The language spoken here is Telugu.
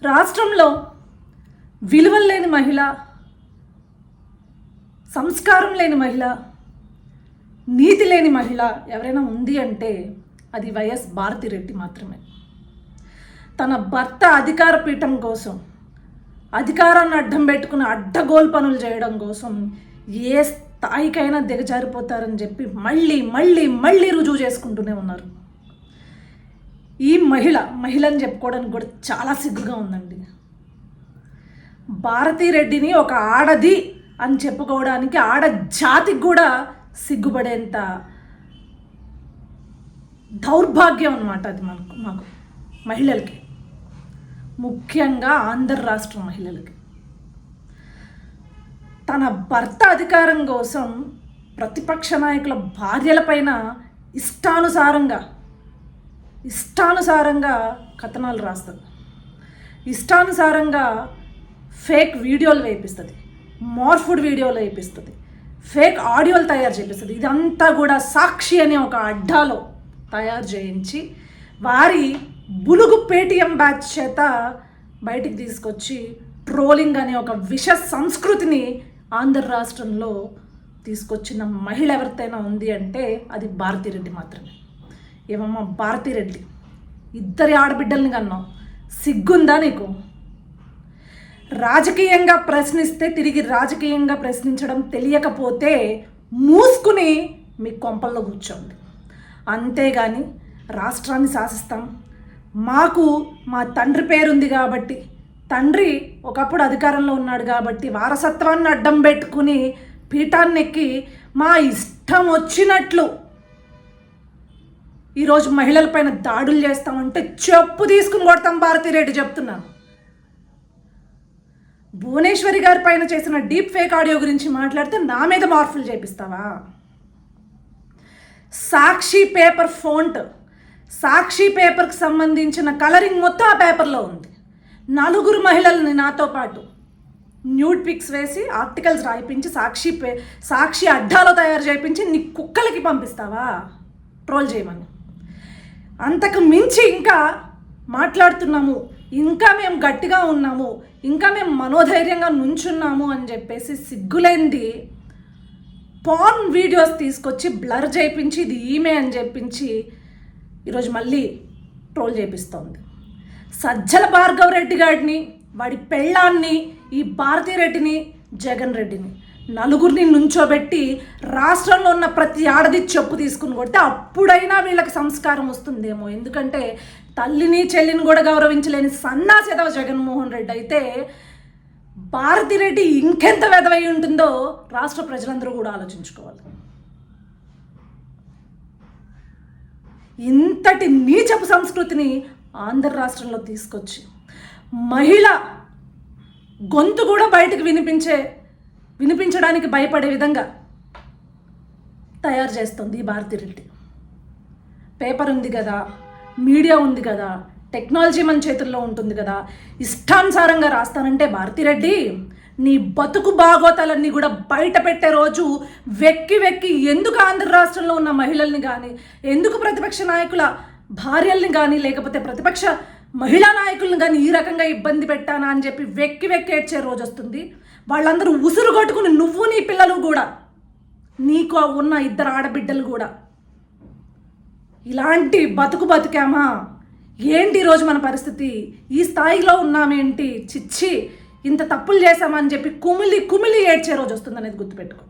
రాష్ట్రంలో విలువలు లేని మహిళ, సంస్కారం లేని మహిళ, నీతి లేని మహిళ ఎవరైనా ఉంది అంటే అది వైఎస్ భారతిరెడ్డి మాత్రమే. తన భర్త అధికార పీఠం కోసం, అధికారాన్ని అడ్డం పెట్టుకుని అడ్డగోలు పనులు చేయడం కోసం ఏ స్థాయికైనా దిగజారిపోతారని చెప్పి మళ్ళీ మళ్ళీ మళ్ళీ రుజువు చేసుకుంటూనే ఉన్నారు. ఈ మహిళని చెప్పుకోవడానికి కూడా చాలా సిగ్గుగా ఉందండి. భారతిరెడ్డిని ఒక ఆడది అని చెప్పుకోవడానికి ఆడ జాతికి కూడా సిగ్గుపడేంత దౌర్భాగ్యం అన్నమాట అది మాకు మహిళలకి, ముఖ్యంగా ఆంధ్ర రాష్ట్ర మహిళలకి. తన భర్త అధికారం కోసం ప్రతిపక్ష నాయకుల భార్యలపైన ఇష్టానుసారంగా కథనాలు రాస్తుంది, ఇష్టానుసారంగా ఫేక్ వీడియోలు వేయిస్తుంది, మార్ఫుడ్ వీడియోలు వేయిస్తుంది, ఫేక్ ఆడియోలు తయారు చేపిస్తుంది. ఇదంతా కూడా సాక్షి అనే ఒక అడ్డాలో తయారు చేయించి వారి బులుగు పేటీఎం బ్యాచ్ చేత బయటికి తీసుకొచ్చి ట్రోలింగ్ అనే ఒక విష సంస్కృతిని ఆంధ్ర రాష్ట్రంలో తీసుకొచ్చిన మహిళ ఎవరితైనా ఉంది అంటే అది భారతిరెడ్డి మాత్రమే. ఏమమ్మా భారతిరెడ్డి, ఇద్దరి ఆడబిడ్డల్ని కన్నావు, సిగ్గుందా నీకు? రాజకీయంగా ప్రశ్నిస్తే తిరిగి రాజకీయంగా ప్రశ్నించడం తెలియకపోతే మూసుకుని మీ కొంపల్లో కూర్చోండి. అంతేగాని రాష్ట్రాన్ని శాసిస్తాం, మాకు మా తండ్రి పేరుంది కాబట్టి, తండ్రి ఒకప్పుడు అధికారంలో ఉన్నాడు కాబట్టి వారసత్వాన్ని అడ్డం పెట్టుకుని పీఠాన్ని ఎక్కి మా ఇష్టం వచ్చినట్లు ఈరోజు మహిళలపైన దాడులు చేస్తామంటే చెప్పు తీసుకుని కొడతాం. భారతిరెడ్డి చెప్తున్నాను. భువనేశ్వరి గారి పైన చేసిన డీప్ ఫేక్ ఆడియో గురించి మాట్లాడితే నా మీద మార్పులు చేపిస్తావా? సాక్షి పేపర్ ఫోంట్, సాక్షి పేపర్కి సంబంధించిన కలరింగ్ మొత్తం ఆ పేపర్లో ఉంది. 4 మహిళల్ని నాతో పాటు న్యూడ్ పిక్స్ వేసి ఆర్టికల్స్ రాయిపించి సాక్షి అడ్డాలో తయారు చేయించి నీ కుక్కలకి పంపిస్తావా ట్రోల్ చేయమని? అంతకు మించి ఇంకా మాట్లాడుతున్నాము, ఇంకా మేము గట్టిగా ఉన్నాము, ఇంకా మేము మనోధైర్యంగా నుంచున్నాము అని చెప్పేసి సిగ్గులేంది పార్న్ వీడియోస్ తీసుకొచ్చి బ్లర్ చేయించి ఇది ఈమె అని చెప్పించి ఈరోజు మళ్ళీ ట్రోల్ చేపిస్తోంది. సజ్జల భార్గవ్ రెడ్డి గారిని, వాడి పెళ్ళాన్ని, ఈ భారతిరెడ్డిని, జగన్ రెడ్డిని 4 నుంచోబెట్టి రాష్ట్రంలో ఉన్న ప్రతి ఆడది చెప్పు తీసుకుని కొడితే అప్పుడైనా వీళ్ళకి సంస్కారం వస్తుందేమో. ఎందుకంటే తల్లిని చెల్లిని కూడా గౌరవించలేని సన్నాసేదవ జగన్మోహన్ రెడ్డి అయితే భారతిరెడ్డి ఇంకెంత వెదవై ఉంటుందో రాష్ట్ర ప్రజలందరూ కూడా ఆలోచించుకోవాలి. ఇంతటి నీచపు సంస్కృతిని ఆంధ్ర రాష్ట్రంలో తీసుకొచ్చి మహిళ గొంతు కూడా బయటకు వినిపించడానికి భయపడే విధంగా తయారు చేస్తుంది ఈ భారతిరెడ్డి. పేపర్ ఉంది కదా, మీడియా ఉంది కదా, టెక్నాలజీ మన చేతుల్లో ఉంటుంది కదా, ఇష్టానుసారంగా రాస్తానంటే భారతిరెడ్డి నీ బతుకు బాగోతాలన్నీ కూడా బయట పెట్టే రోజు వెక్కి ఎందుకు ఆంధ్ర రాష్ట్రంలో ఉన్న మహిళల్ని కానీ, ఎందుకు ప్రతిపక్ష నాయకుల భార్యల్ని కానీ, లేకపోతే ప్రతిపక్ష మహిళా నాయకులను కానీ ఈ రకంగా ఇబ్బంది పెట్టానా అని చెప్పి వెక్కి ఏడ్చే రోజు వస్తుంది. వాళ్ళందరూ ఉసురు కొట్టుకుని నువ్వు నీ పిల్లలు కూడా, నీకు ఉన్న 2 ఆడబిడ్డలు కూడా ఇలాంటి బతికామా ఏంటి ఈరోజు మన పరిస్థితి, ఈ స్థాయిలో ఉన్నామేంటి, చిచ్చి ఇంత తప్పులు చేశామా అని చెప్పి కుమిలి ఏడ్చే రోజు వస్తుంది అనేది గుర్తుపెట్టుకో.